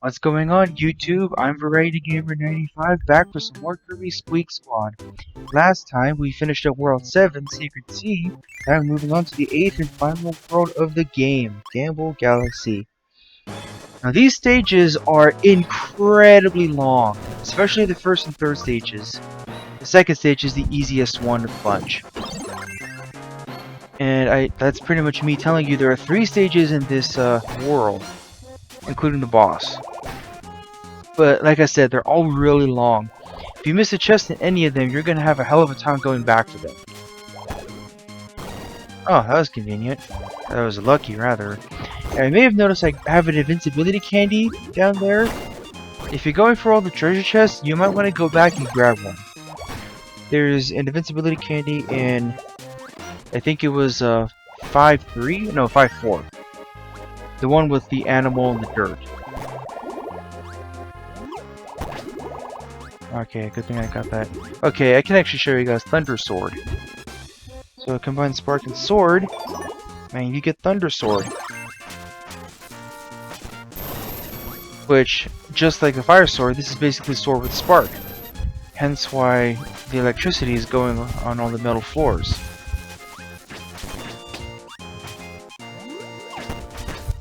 What's going on, YouTube? I'm Variety Gamer 95, back for some more Kirby Squeak Squad. Last time we finished up World 7, Secret Sea. Now we're moving on to the 8th and final world of the game, Gamble Galaxy. Now these stages are incredibly long, especially the first and third stages. The second stage is the easiest one of the bunch. And that's pretty much me telling you there are 3 stages in this world, including the boss. But like I said, they're all really long. If you miss a chest in any of them, you're going to have a hell of a time going back for them. Oh, that was convenient. That was lucky, rather. And you may have noticed I have an invincibility candy down there. If you're going for all the treasure chests, you might want to go back and grab one. There's an invincibility candy in, I think it was 5-3? No, 5-4. The one with the animal in the dirt. Okay, good thing I got that. Okay, I can actually show you guys Thunder Sword. So combine Spark and Sword, and you get Thunder Sword. Which, just like the Fire Sword, this is basically Sword with Spark. Hence why the electricity is going on all the metal floors.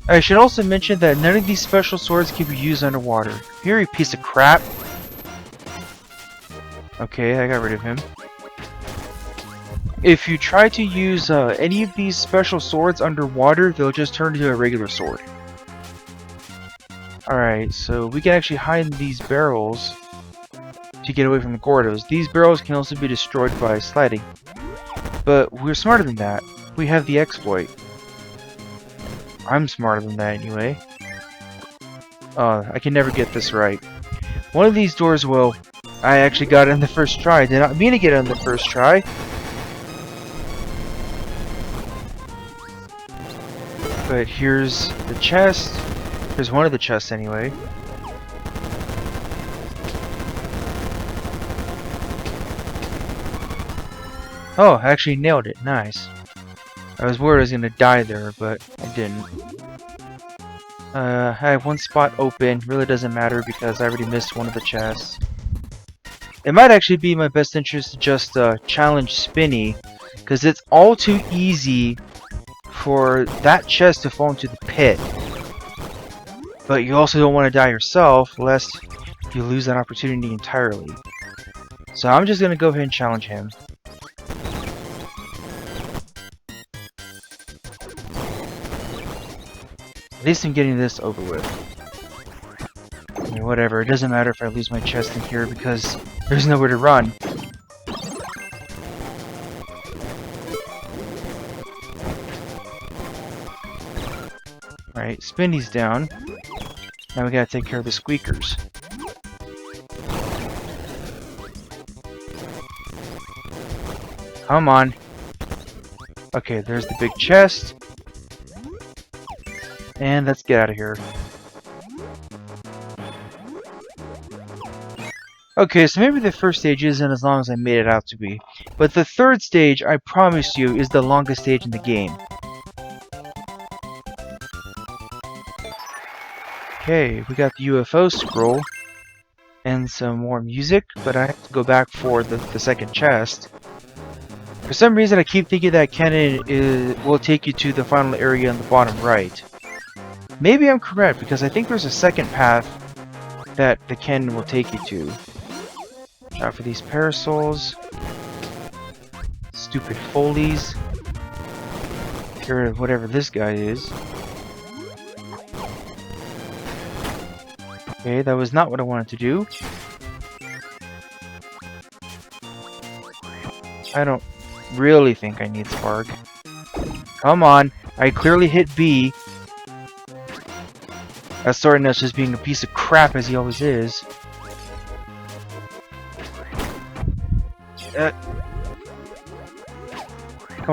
I should also mention that none of these special swords can be used underwater. Here, you piece of crap. Okay, I got rid of him. If you try to use any of these special swords underwater, they'll just turn into a regular sword. Alright, so we can actually hide in these barrels to get away from the Gordos. These barrels can also be destroyed by sliding. But we're smarter than that. We have the exploit. I'm smarter than that anyway. I can never get this right. One of these doors will... I actually got it on the first try. I did not mean to get it on the first try. But here's the chest. Here's one of the chests anyway. Oh, I actually nailed it. Nice. I was worried I was going to die there, but I didn't. I have one spot open. Really doesn't matter because I already missed one of the chests. It might actually be in my best interest to just challenge Spinny, because it's all too easy for that chest to fall into the pit. But you also don't want to die yourself, lest you lose that opportunity entirely. So I'm just going to go ahead and challenge him. At least I'm getting this over with. I mean, whatever, it doesn't matter if I lose my chest in here because there's nowhere to run. Alright, Spinny's down. Now we gotta take care of the squeakers. Come on. Okay, there's the big chest. And let's get out of here. Okay, so maybe the first stage isn't as long as I made it out to be. But the third stage, I promise you, is the longest stage in the game. Okay, we got the UFO scroll. And some more music, but I have to go back for the second chest. For some reason, I keep thinking that cannon will take you to the final area on the bottom right. Maybe I'm correct, because I think there's a second path that the cannon will take you to. Watch out for these parasols. Stupid folies. Get rid of whatever this guy is. Okay, that was not what I wanted to do. I don't really think I need Spark. Come on, I clearly hit B. That's starting us just being a piece of crap as he always is. Come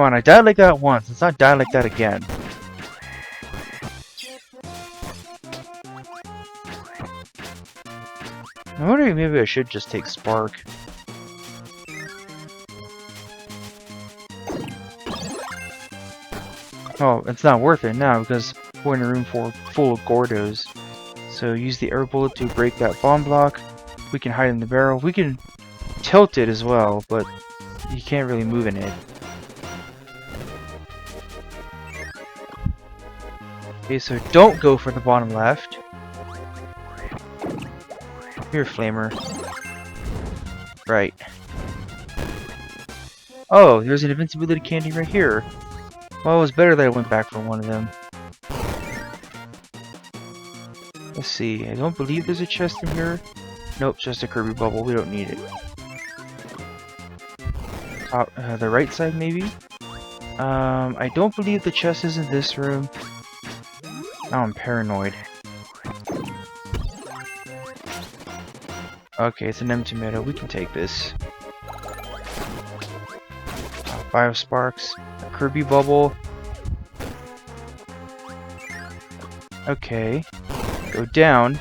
on, I died like that once. Let's not die like that again. I'm wondering maybe I should just take Spark. Oh, it's not worth it now because we're in a room full of Gordos. So use the air bullet to break that bomb block. We can hide in the barrel. We can tilt it as well, but you can't really move in it. Okay, so don't go for the bottom left. Here, Flamer. Right. Oh, there's an invincibility candy right here. Well, it was better that I went back for one of them. Let's see. I don't believe there's a chest in here. Nope, just a Kirby bubble. We don't need it. Top, the right side, maybe? I don't believe the chest is in this room. Now I'm paranoid. Okay, it's an empty meadow. We can take this. Bio sparks. A Kirby bubble. Okay. Go down.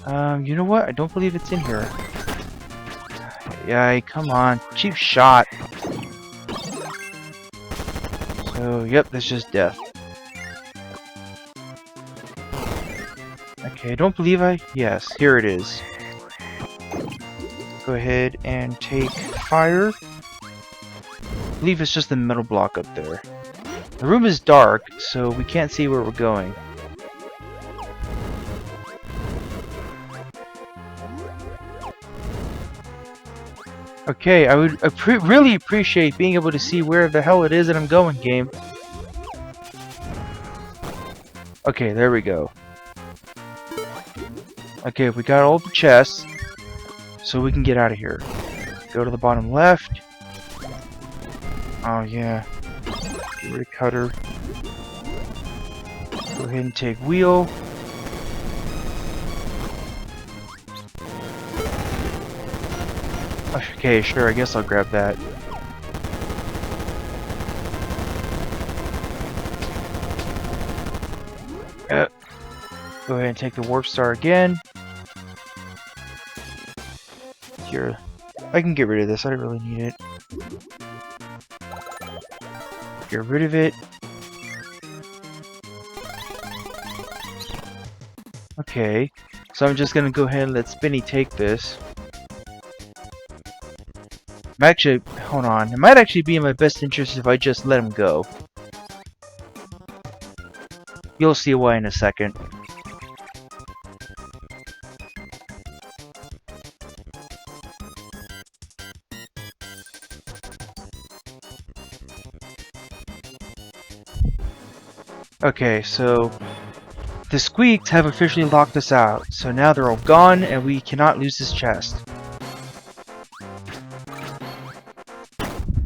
You know what? I don't believe it's in here. Yay, come on. Cheap shot. So, yep, that's just death. Okay, I don't believe yes, here it is. Go ahead and take fire. I believe it's just the metal block up there. The room is dark, so we can't see where we're going. Okay, I would really appreciate being able to see where the hell it is that I'm going, game. Okay, there we go. Okay, we got all the chests, so we can get out of here. Go to the bottom left. Oh yeah. Get rid of cutter. Go ahead and take wheel. Okay, sure, I guess I'll grab that. Go ahead and take the warp star again. Here, I can get rid of this, I don't really need it. Get rid of it. Okay, so I'm just gonna go ahead and let Spinny take this. Actually, hold on. It might actually be in my best interest if I just let him go. You'll see why in a second. Okay, so the Squeaks have officially locked us out, so now they're all gone and we cannot lose this chest.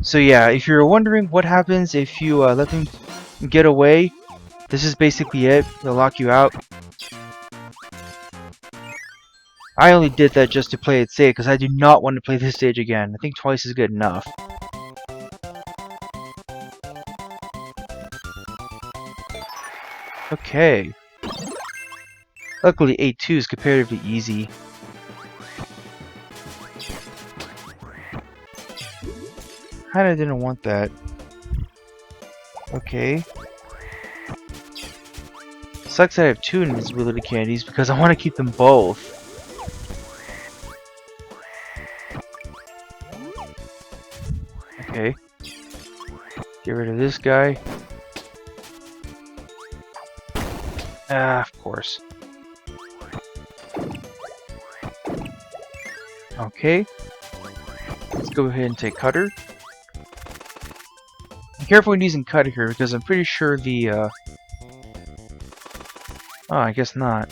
So yeah, if you're wondering what happens if you let them get away, this is basically it. They'll lock you out. I only did that just to play it safe because I do not want to play this stage again. I think twice is good enough. Okay. Luckily, 8-2 is comparatively easy. Kinda didn't want that. Okay. Sucks that I have 2 invisibility candies because I want to keep them both. Okay. Get rid of this guy. Ah, of course. Okay. Let's go ahead and take cutter. Be careful when using cutter here because I'm pretty sure the oh, I guess not.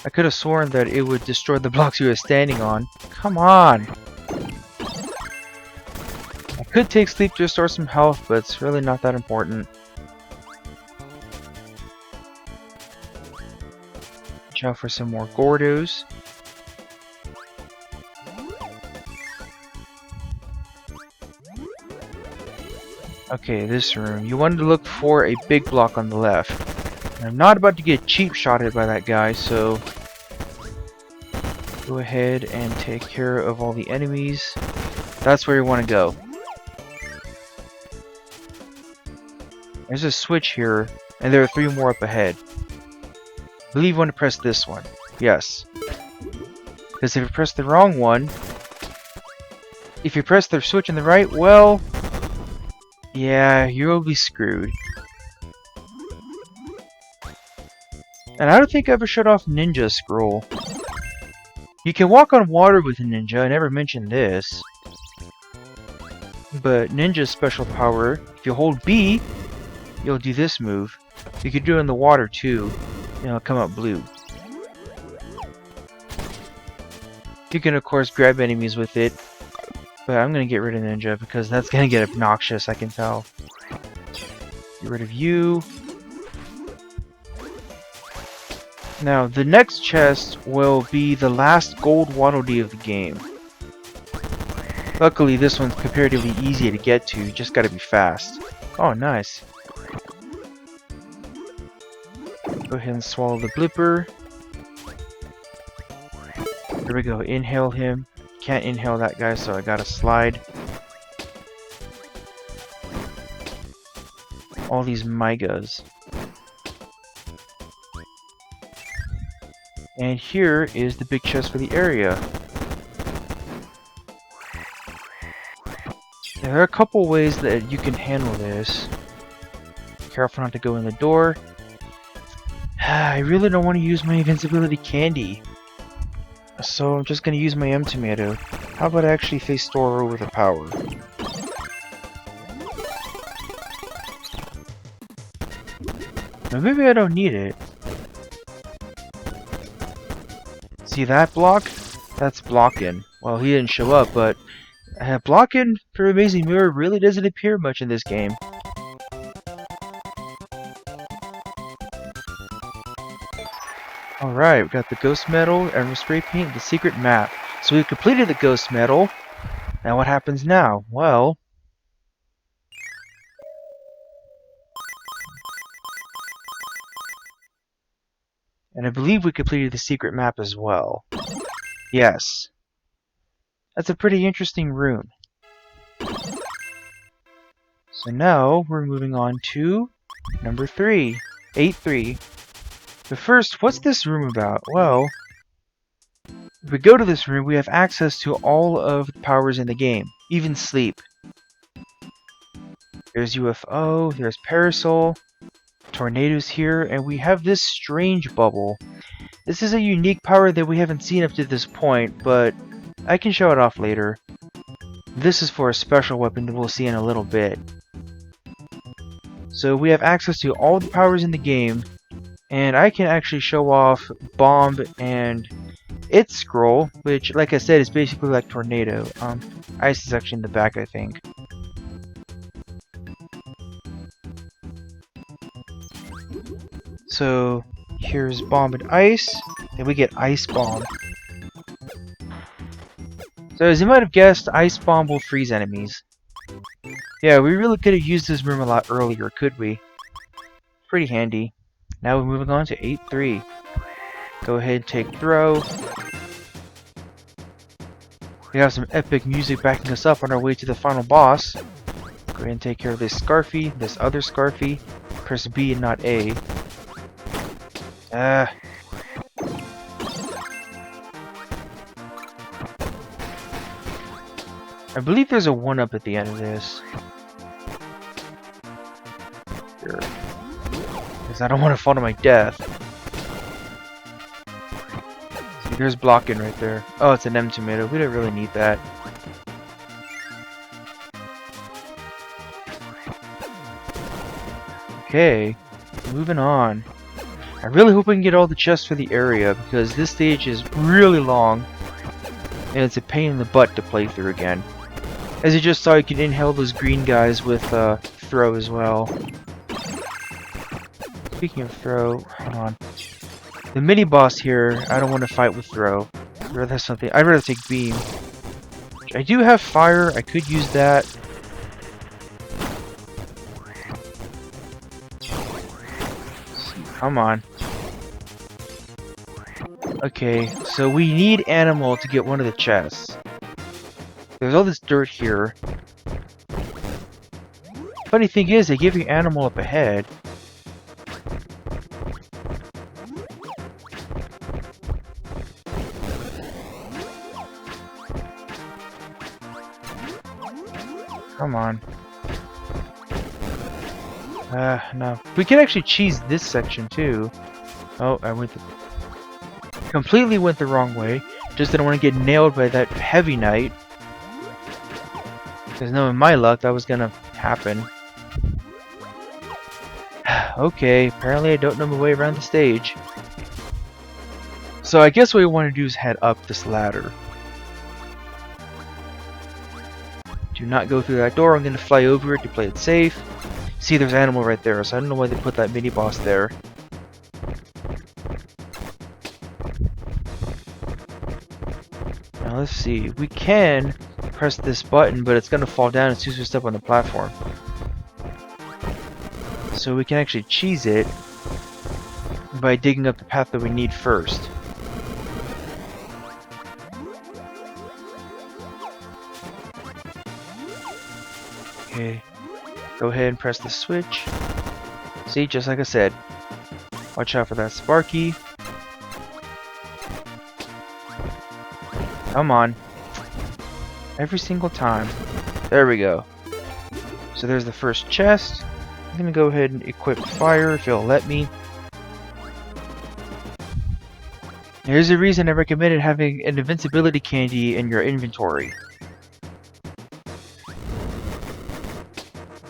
I could have sworn that it would destroy the blocks you were standing on. Come on! I could take sleep to restore some health, but it's really not that important. Watch out for some more Gordos. Okay, this room. You wanted to look for a big block on the left. And I'm not about to get cheap shotted by that guy, so go ahead and take care of all the enemies. That's where you want to go. There's a switch here, and there are 3 more up ahead. I believe you want to press this one. Yes. Because if you press the wrong one, if you press the switch on the right, well, yeah, you'll be screwed. And I don't think I ever shut off Ninja Scroll. You can walk on water with Ninja, I never mentioned this. But Ninja's special power, if you hold B, you'll do this move. You can do it in the water too, and it'll come out blue. You can of course grab enemies with it, but I'm gonna get rid of Ninja because that's gonna get obnoxious, I can tell. Get rid of you. Now, the next chest will be the last gold Waddle Dee of the game. Luckily, this one's comparatively easy to get to, you just gotta be fast. Oh, nice. Go ahead and swallow the blipper. Here we go, inhale him. Can't inhale that guy, so I gotta slide. All these Mygas. And here is the big chest for the area. There are a couple ways that you can handle this. Careful not to go in the door. I really don't want to use my invincibility candy. So I'm just going to use my M-Tomato. How about I actually face Toro with a power? Now maybe I don't need it. See that block? That's blocking. Well, he didn't show up, but blocking for Amazing Mirror really doesn't appear much in this game. Alright, we got the Ghost Medal, Emerald Spray Paint, the Secret Map. So we've completed the Ghost Medal. Now what happens now? Well... and I believe we completed the Secret Map as well. Yes. That's a pretty interesting room. So now we're moving on to number 3. 8-3. But first, what's this room about? Well, if we go to this room, we have access to all of the powers in the game, even sleep. There's UFO, there's Parasol, Tornadoes here, and we have this strange bubble. This is a unique power that we haven't seen up to this point, but I can show it off later. This is for a special weapon that we'll see in a little bit. So we have access to all the powers in the game, and I can actually show off Bomb and its scroll, which, like I said, is basically like Tornado. Ice is actually in the back, I think. So here's Bomb and Ice, and we get Ice Bomb. So as you might have guessed, Ice Bomb will freeze enemies. Yeah, we really could have used this room a lot earlier, could we? Pretty handy. Now we're moving on to 8-3. Go ahead and take Throw. We have some epic music backing us up on our way to the final boss. Go ahead and take care of this Scarfy, this other Scarfy. Press B and not A. I believe there's a 1-up at the end of this. Here. Because I don't want to fall to my death. See, there's blocking right there. Oh, it's an M-Tomato. We don't really need that. Okay, moving on. I really hope we can get all the chests for the area, because this stage is really long, and it's a pain in the butt to play through again. As you just saw, you can inhale those green guys with Throw as well. Speaking of Throw, hold on. The mini-boss here, I don't want to fight with Throw. I'd rather have something. I'd rather take Beam. I do have Fire, I could use that. Come on. Okay, so we need Animal to get one of the chests. There's all this dirt here. Funny thing is, they give you Animal up ahead. Come on. No. We can actually cheese this section too. Oh, I completely went the wrong way. Just didn't want to get nailed by that heavy knight. Because knowing my luck, that was gonna happen. Okay, apparently I don't know my way around the stage. So I guess what we want to do is head up this ladder. Do not go through that door. I'm going to fly over it to play it safe. See, there's an animal right there, so I don't know why they put that mini-boss there. Now let's see. We can press this button, but it's going to fall down as soon as we step on the platform. So we can actually cheese it by digging up the path that we need first. Okay, go ahead and press the switch. See, just like I said. Watch out for that Sparky. Come on. Every single time. There we go. So there's the first chest. I'm gonna go ahead and equip fire if it'll let me. Here's the reason I recommended having an invincibility candy in your inventory.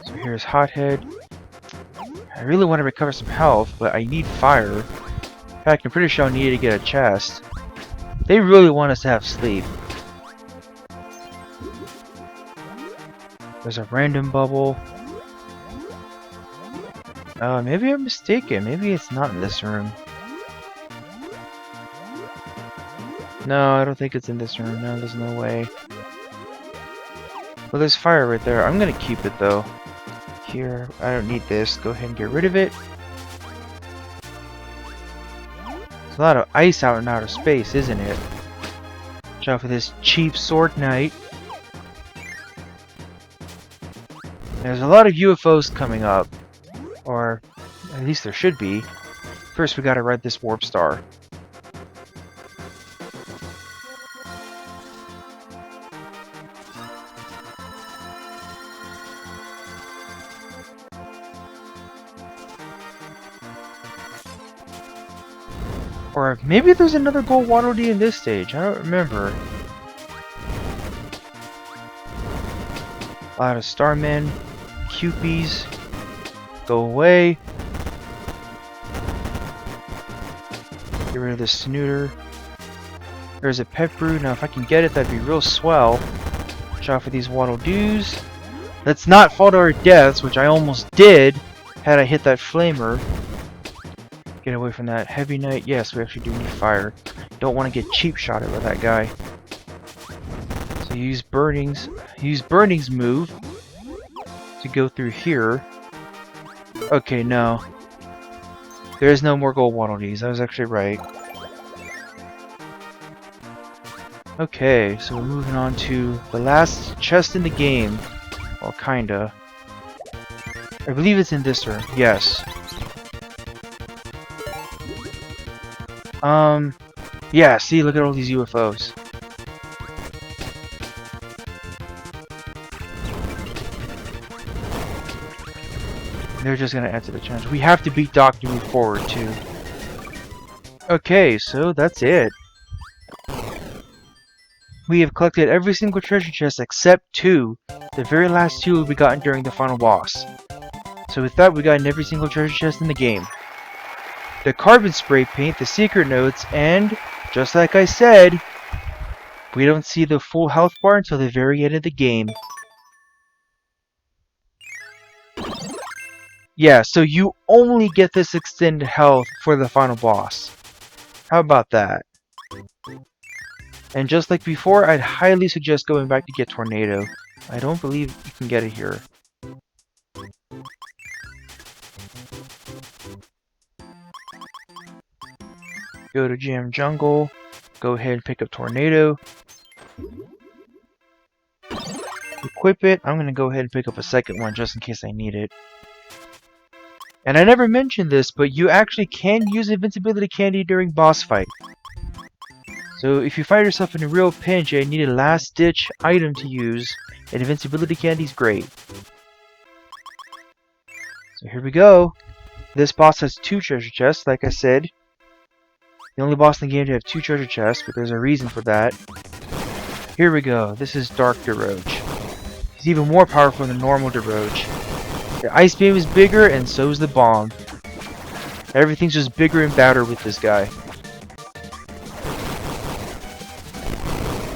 So here's Hothead. I really want to recover some health, but I need fire. In fact, I'm pretty sure I need to get a chest. They really want us to have sleep. There's a random bubble. Maybe I'm mistaken. Maybe it's not in this room. No, I don't think it's in this room. No, there's no way. Well, there's fire right there. I'm gonna keep it though. Here, I don't need this. Go ahead and get rid of it. There's a lot of ice out in outer space, isn't it? Watch out for this cheap sword knight. There's a lot of UFOs coming up. Or, at least there should be. First, we gotta ride this warp star. Or maybe there's another gold Waddle Dee in this stage. I don't remember. A lot of Starmen, Cupies. Go away. Get rid of the snooter. There's a pet brew. Now if I can get it, that'd be real swell. Watch out for these Waddle Doos. Let's not fall to our deaths, which I almost did had I hit that flamer. Get away from that heavy knight. Yes, we actually do need fire. Don't want to get cheap shotted by that guy. So use Burning's move to go through here. Okay, no. There is no more gold Waddle Dees. I was actually right. Okay, so we're moving on to the last chest in the game. Well, kinda. I believe it's in this room. Yes. Yeah, see, look at all these UFOs. They're just gonna answer the challenge. We have to beat Doc to move forward, too. Okay, so that's it. We have collected every single treasure chest except 2. The very last 2 we gotten during the final boss. So with that, we gotten every single treasure chest in the game. The carbon spray paint, the secret notes, and, just like I said, we don't see the full health bar until the very end of the game. Yeah, so you only get this extended health for the final boss. How about that? And just like before, I'd highly suggest going back to get Tornado. I don't believe you can get it here. Go to Jam Jungle. Go ahead and pick up Tornado. Equip it. I'm going to go ahead and pick up a second one just in case I need it. And I never mentioned this, but you actually can use invincibility candy during boss fight. So if you find yourself in a real pinch and need a last-ditch item to use, an invincibility candy is great. So here we go. This boss has 2 treasure chests, like I said. The only boss in the game to have 2 treasure chests, but there's a reason for that. Here we go. This is Dark DeRoach. He's even more powerful than normal DeRoach. The ice beam is bigger, and so is the bomb. Everything's just bigger and badder with this guy.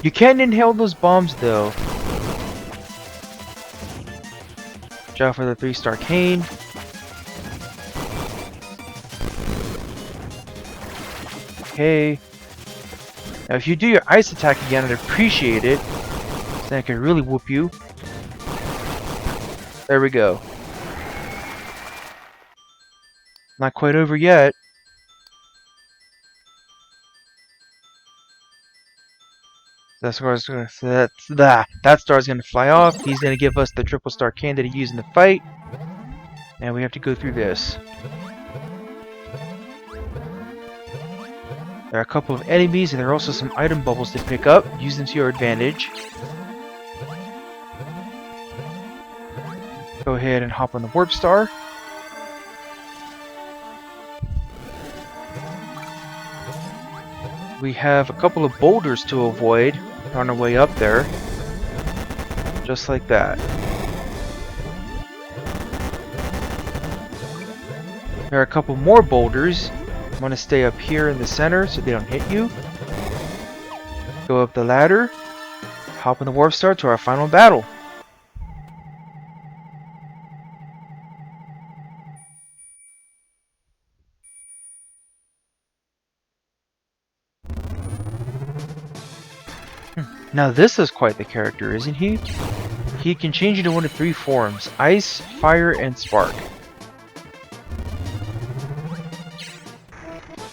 You can't inhale those bombs though. Watch out for the 3-star cane. Okay. Now if you do your ice attack again, I'd appreciate it. So then I can really whoop you. There we go. Not quite over yet. That star's gonna fly off. He's gonna give us the 3-star cane that he used in the fight. And we have to go through this. There are a couple of enemies, and there are also some item bubbles to pick up. Use them to your advantage. Go ahead and hop on the warp star. We have a couple of boulders to avoid on our way up there. Just like that. There are a couple more boulders. You want to stay up here in the center so they don't hit you. Go up the ladder. Hop on the warp star to our final battle. Now this is quite the character, isn't he? He can change into one of 3 forms: ice, fire, and spark.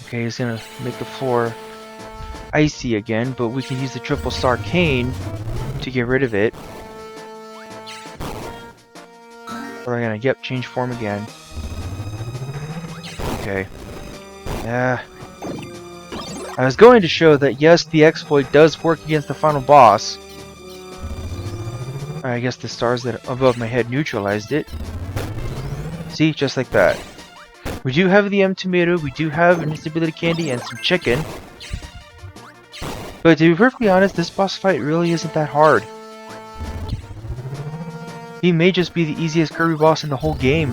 Okay, he's gonna make the floor icy again, but we can use the 3-star cane to get rid of it. We're gonna, yep, change form again. Okay. Yeah. I was going to show that yes, the exploit does work against the final boss. I guess the stars that above my head neutralized it. See, just like that. We do have the M tomato, we do have an instability candy, and some chicken. But to be perfectly honest, this boss fight really isn't that hard. He may just be the easiest Kirby boss in the whole game.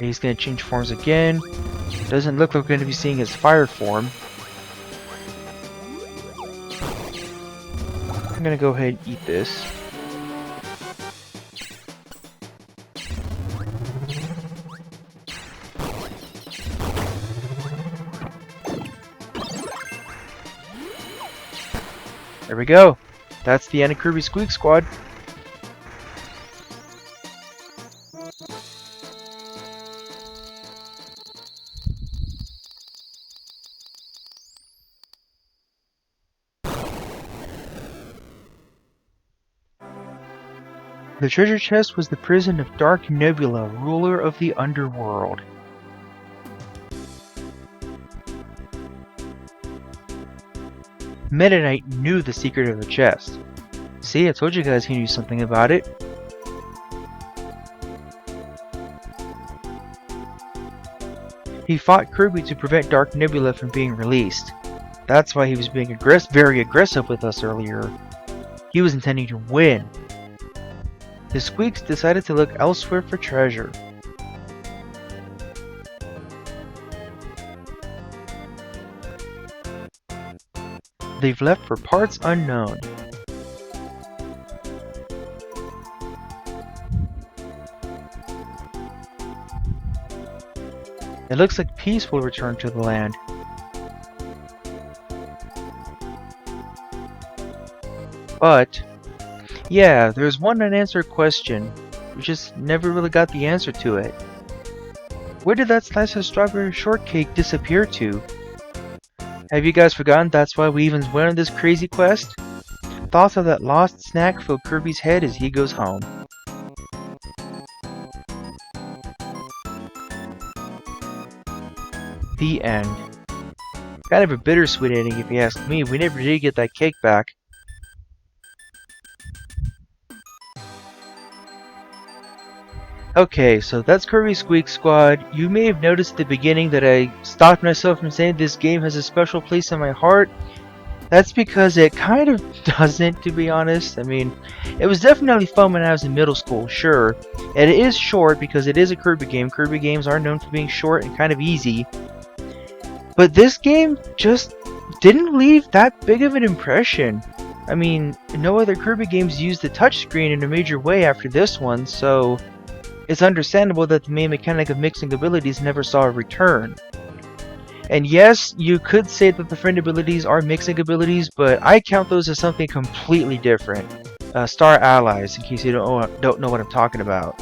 He's going to change forms again. Doesn't look like we're going to be seeing his fire form. I'm going to go ahead and eat this. There we go. That's the end of Kirby Squeak Squad. The treasure chest was the prison of Dark Nebula, ruler of the underworld. Meta Knight knew the secret of the chest. See, I told you guys he knew something about it. He fought Kirby to prevent Dark Nebula from being released. That's why he was being very aggressive with us earlier. He was intending to win. The Squeaks decided to look elsewhere for treasure. They've left for parts unknown. It looks like peace will return to the land. But yeah, there's one unanswered question. We just never really got the answer to it. Where did that slice of strawberry shortcake disappear to? Have you guys forgotten that's why we even went on this crazy quest? Thoughts of that lost snack fill Kirby's head as he goes home. The end. Kind of a bittersweet ending if you ask me. We never did get that cake back. Okay, so that's Kirby Squeak Squad. You may have noticed at the beginning that I stopped myself from saying this game has a special place in my heart. That's because it kind of doesn't, to be honest. I mean, it was definitely fun when I was in middle school, sure. And it is short because it is a Kirby game. Kirby games are known for being short and kind of easy. But this game just didn't leave that big of an impression. I mean, no other Kirby games used the touchscreen in a major way after this one, so it's understandable that the main mechanic of mixing abilities never saw a return. And yes, you could say that the friend abilities are mixing abilities, but I count those as something completely different. Star allies, in case you don't know what I'm talking about.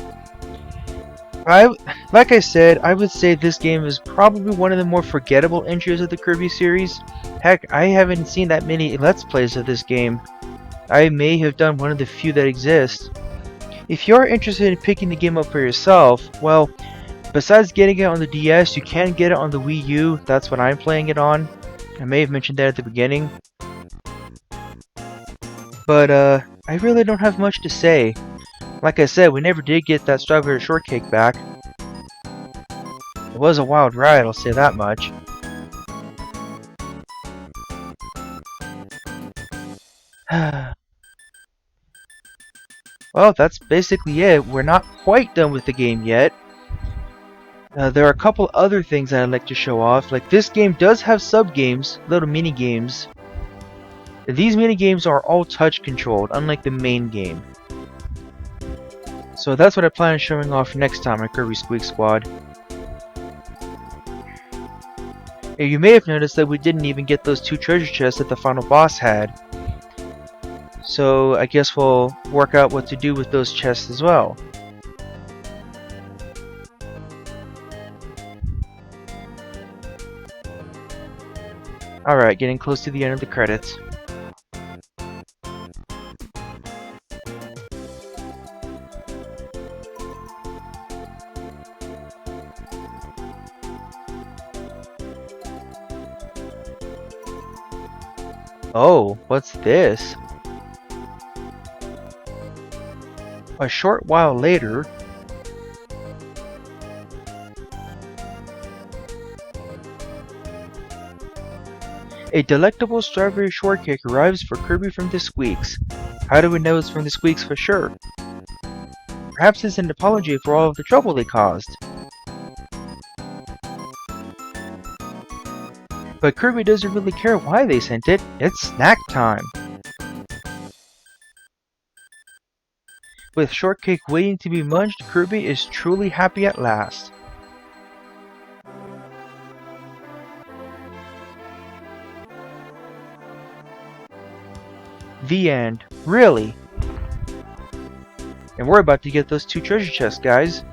Like I said, I would say this game is probably one of the more forgettable entries of the Kirby series. Heck, I haven't seen that many Let's Plays of this game. I may have done one of the few that exist. If you're interested in picking the game up for yourself, well, besides getting it on the DS, you can get it on the Wii U. That's what I'm playing it on. I may have mentioned that at the beginning. But, I really don't have much to say. Like I said, we never did get that strawberry shortcake back. It was a wild ride, I'll say that much. Well, that's basically it. We're not quite done with the game yet. There are a couple other things that I'd like to show off. Like, this game does have sub-games, little mini-games. These mini-games are all touch-controlled, unlike the main game. So that's what I plan on showing off next time on Kirby Squeak Squad. And you may have noticed that we didn't even get those 2 treasure chests that the final boss had. So I guess we'll work out what to do with those chests as well. Alright, getting close to the end of the credits. Oh, what's this? A short while later, a delectable strawberry shortcake arrives for Kirby from the Squeaks. How do we know it's from the Squeaks for sure? Perhaps it's an apology for all of the trouble they caused. But Kirby doesn't really care why they sent it. It's snack time. With shortcake waiting to be munched, Kirby is truly happy at last. The end. Really? And we're about to get those 2 treasure chests, guys.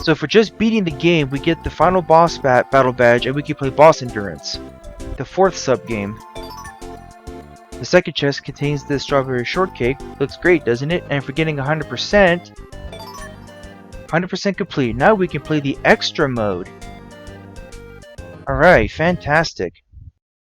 So for just beating the game, we get the final boss battle badge and we can play boss endurance. The 4th sub-game. The 2nd chest contains the strawberry shortcake. Looks great, doesn't it? And for getting 100%, 100% complete. Now we can play the extra mode. Alright, fantastic.